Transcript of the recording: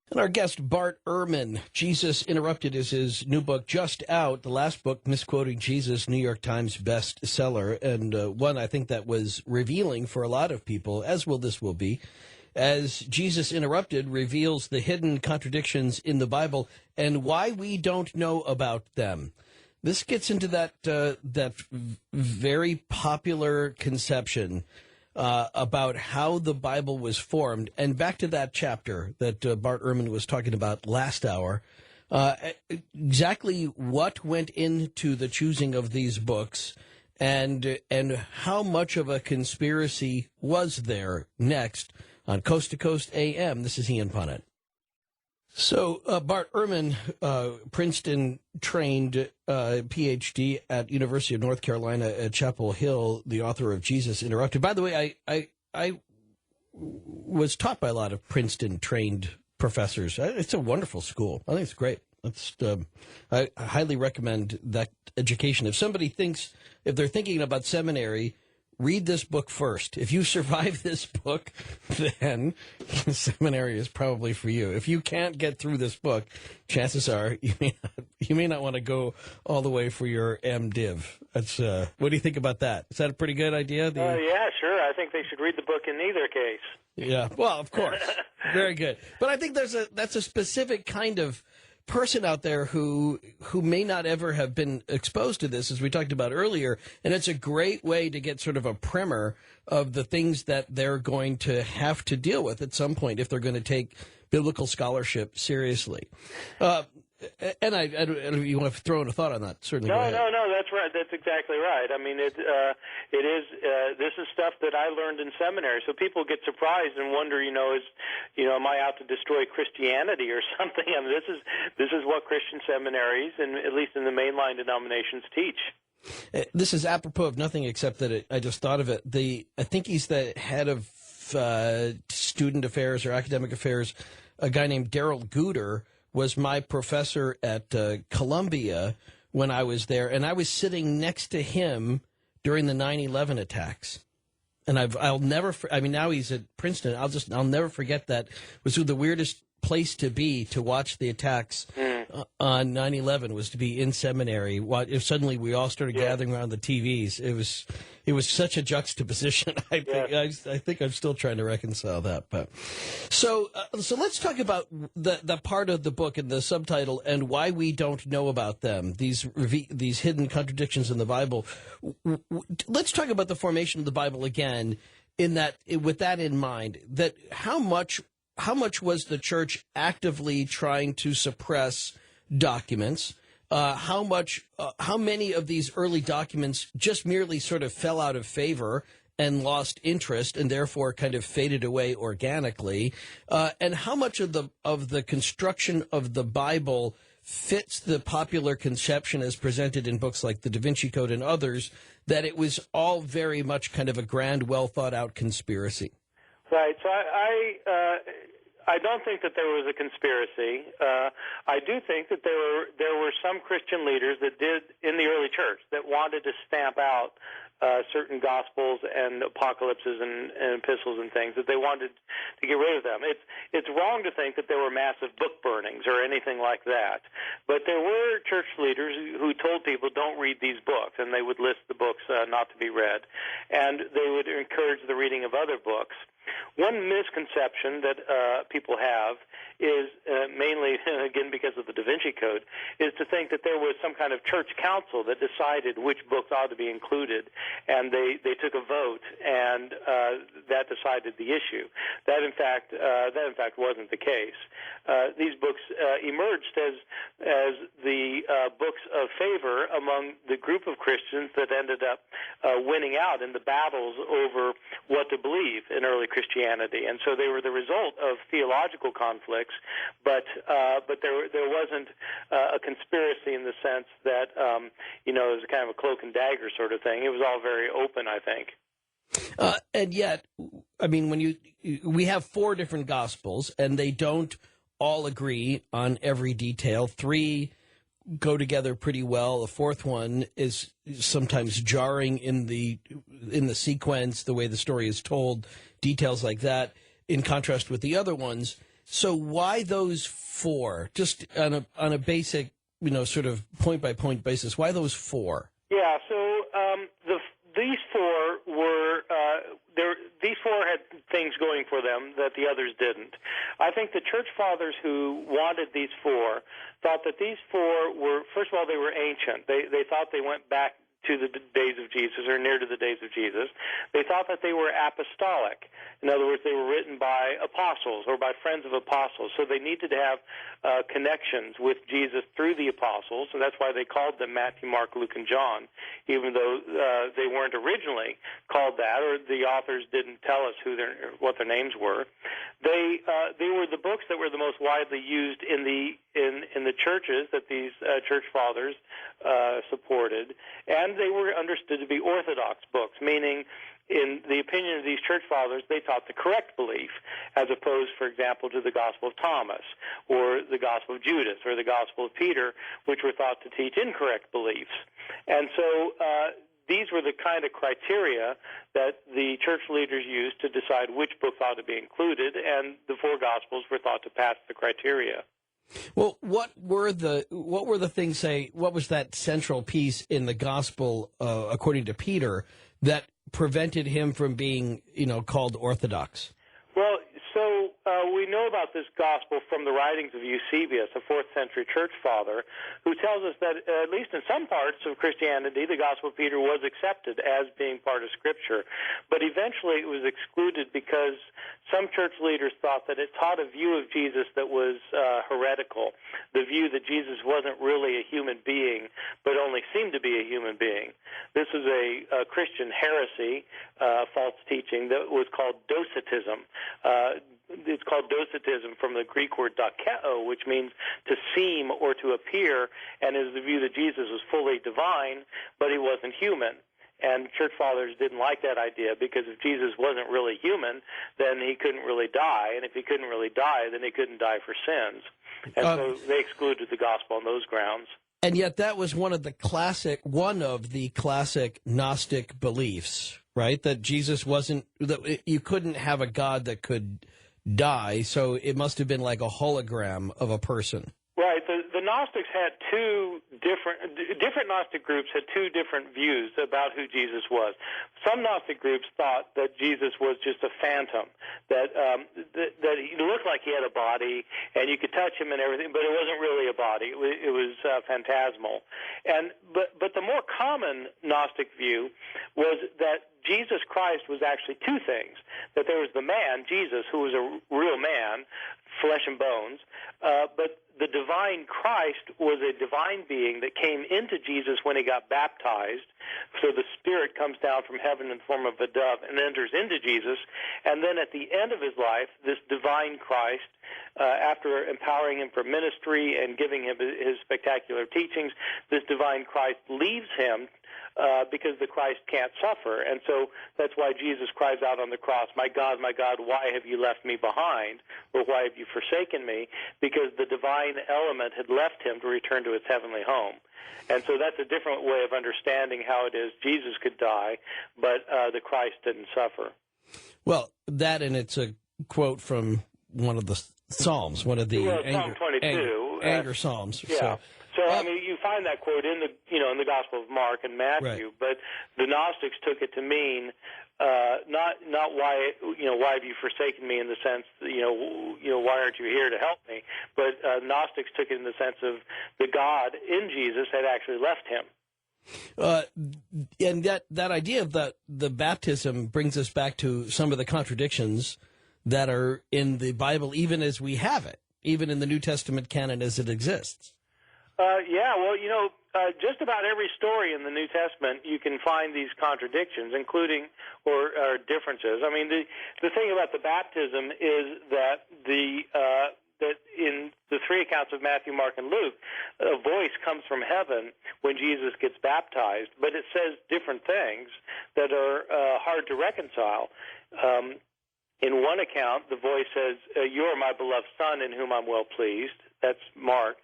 And our guest, Bart Ehrman, Jesus Interrupted is his new book just out. The last book, Misquoting Jesus, New York Times bestseller, and one I think that was revealing for a lot of people, as will be, as Jesus Interrupted reveals the hidden contradictions in the Bible and why we don't know about them. This gets into that very popular conception about how the Bible was formed. And back to that chapter that Bart Ehrman was talking about last hour, exactly what went into the choosing of these books and how much of a conspiracy was there next on Coast to Coast AM. This is Ian Punnet. So Bart Ehrman, Princeton-trained Ph.D. at University of North Carolina at Chapel Hill, the author of Jesus Interrupted. By the way, I was taught by a lot of Princeton-trained professors. It's a wonderful school. I think it's great. I highly recommend that education. If they're thinking about seminary, read this book first. If you survive this book, then seminary is probably for you. If you can't get through this book, chances are you may not want to go all the way for your MDiv. That's what do you think about that? Is that a pretty good idea? Yeah, sure. I think they should read the book in either case. Yeah, well, of course. Very good. But I think that's a specific kind of person out there who may not ever have been exposed to this, as we talked about earlier, and it's a great way to get sort of a primer of the things that they're going to have to deal with at some point if they're going to take biblical scholarship seriously. And I you want to throw in a thought on that? Certainly. No, that's right. That's exactly right. I mean, it is. This is stuff that I learned in seminary. So people get surprised and wonder, am I out to destroy Christianity or something? I mean, this is what Christian seminaries, and at least in the mainline denominations, teach. This is apropos of nothing except that I just thought of it. I think he's the head of student affairs or academic affairs. A guy named Daryl Guter was my professor at Columbia when I was there, and I was sitting next to him during the 9/11 attacks. And I'll never. I mean, now he's at Princeton. I'll never forget that. It was the weirdest place to be to watch the attacks on 9/11 was to be in seminary. If suddenly we all started gathering around the TVs, it was such a juxtaposition. I think I'm still trying to reconcile that. But so let's talk about the part of the book and the subtitle and why we don't know about them. These hidden contradictions in the Bible. Let's talk about the formation of the Bible again. With that in mind, that how much was the church actively trying to suppress documents? How many of these early documents just merely sort of fell out of favor and lost interest and therefore kind of faded away organically? And how much of the construction of the Bible fits the popular conception as presented in books like the Da Vinci Code and others, that it was all very much kind of a grand, well thought out conspiracy? Right. So I don't think that there was a conspiracy. I do think that there were some Christian leaders that did in the early church that wanted to stamp out certain gospels and apocalypses and epistles and things, that they wanted to get rid of them. It's wrong to think that there were massive book burnings or anything like that. But there were church leaders who told people, don't read these books, and they would list the books not to be read. And they would encourage the reading of other books. One misconception that people have is mainly, again, because of the Da Vinci Code, is to think that there was some kind of church council that decided which books ought to be included, and they took a vote, and that decided the issue. That in fact wasn't the case. These books emerged as the books of favor among the group of Christians that ended up winning out in the battles over what to believe in early Christianity, and so they were the result of theological conflicts, but there wasn't a conspiracy in the sense that it was kind of a cloak and dagger sort of thing. It was all very open, I think. And yet, I mean, we have 4 different Gospels, and they don't all agree on every detail. 3 go together pretty well. The 4th one is sometimes jarring in the sequence, the way the story is told, details like that, in contrast with the other ones. So why those four? Just on a basic, sort of point-by-point basis, why those four? Yeah, so these four were these four had things going for them that the others didn't. I think the church fathers who wanted these four thought that these four were, first of all, they were ancient. They thought they went back to the days of Jesus, or near to the days of Jesus. They thought that they were apostolic. In other words, they were written by apostles or by friends of apostles. So they needed to have connections with Jesus through the apostles, and that's why they called them Matthew, Mark, Luke, and John, even though they weren't originally called that, or the authors didn't tell us what their names were. They were the books that were the most widely used in the churches that these church fathers supported, and they were understood to be orthodox books, meaning in the opinion of these church fathers, they taught the correct belief, as opposed, for example, to the Gospel of Thomas, or the Gospel of Judas, or the Gospel of Peter, which were thought to teach incorrect beliefs. And so these were the kind of criteria that the church leaders used to decide which books ought to be included, and the four Gospels were thought to pass the criteria. Well, what were the things, say, what was that central piece in the gospel, according to Peter, that prevented him from being, called orthodox? Well, so we know about this gospel from the writings of Eusebius, a 4th century church father, who tells us that at least in some parts of Christianity, the gospel of Peter was accepted as being part of Scripture. But eventually it was excluded because some church leaders thought that it taught a view of Jesus that was heretical, the view that Jesus wasn't really a human being, but only seemed to be a human being. This is a Christian heresy, false teaching, that was called docetism. It's called docetism from the Greek word dokeo, which means to seem or to appear, and is the view that Jesus was fully divine, but he wasn't human. And church fathers didn't like that idea, because if Jesus wasn't really human, then he couldn't really die, and if he couldn't really die, then he couldn't die for sins. And so they excluded the gospel on those grounds. And yet that was one of the classic Gnostic beliefs, right? That Jesus wasn't, that you couldn't have a God that could die, so it must have been like a hologram of a person. Right. The Gnostics had different Gnostic groups had two different views about who Jesus was. Some Gnostic groups thought that Jesus was just a phantom, that he looked like he had a body and you could touch him and everything, but it wasn't really a body. It was phantasmal. But the more common Gnostic view was that Jesus Christ was actually two things, that there was the man, Jesus, who was a real man, flesh and bones, but the divine Christ was a divine being that came into Jesus when he got baptized. So the Spirit comes down from heaven in the form of a dove and enters into Jesus. And then at the end of his life, this divine Christ, after empowering him for ministry and giving him his spectacular teachings, this divine Christ leaves him because the Christ can't suffer. And so that's why Jesus cries out on the cross, my God, why have you left me behind? Or why have you forsaken me? Because the divine element had left him to return to its heavenly home. And so that's a different way of understanding how it is Jesus could die, but the Christ didn't suffer. Well, that, and it's a quote from one of the Psalms, one of the Psalm 22. anger Psalms. Yeah. So I mean, you find that quote in the Gospel of Mark and Matthew, right. But the Gnostics took it to mean not why have you forsaken me, in the sense why aren't you here to help me, but Gnostics took it in the sense of the God in Jesus had actually left him. And that idea of the baptism brings us back to some of the contradictions that are in the Bible, even as we have it, even in the New Testament canon as it exists. Just about every story in the New Testament, you can find these contradictions, including or differences. I mean, the thing about the baptism is that that in the three accounts of Matthew, Mark, and Luke, a voice comes from heaven when Jesus gets baptized, but it says different things that are hard to reconcile. In one account, the voice says, "You are my beloved Son, in whom I'm well pleased." That's Mark.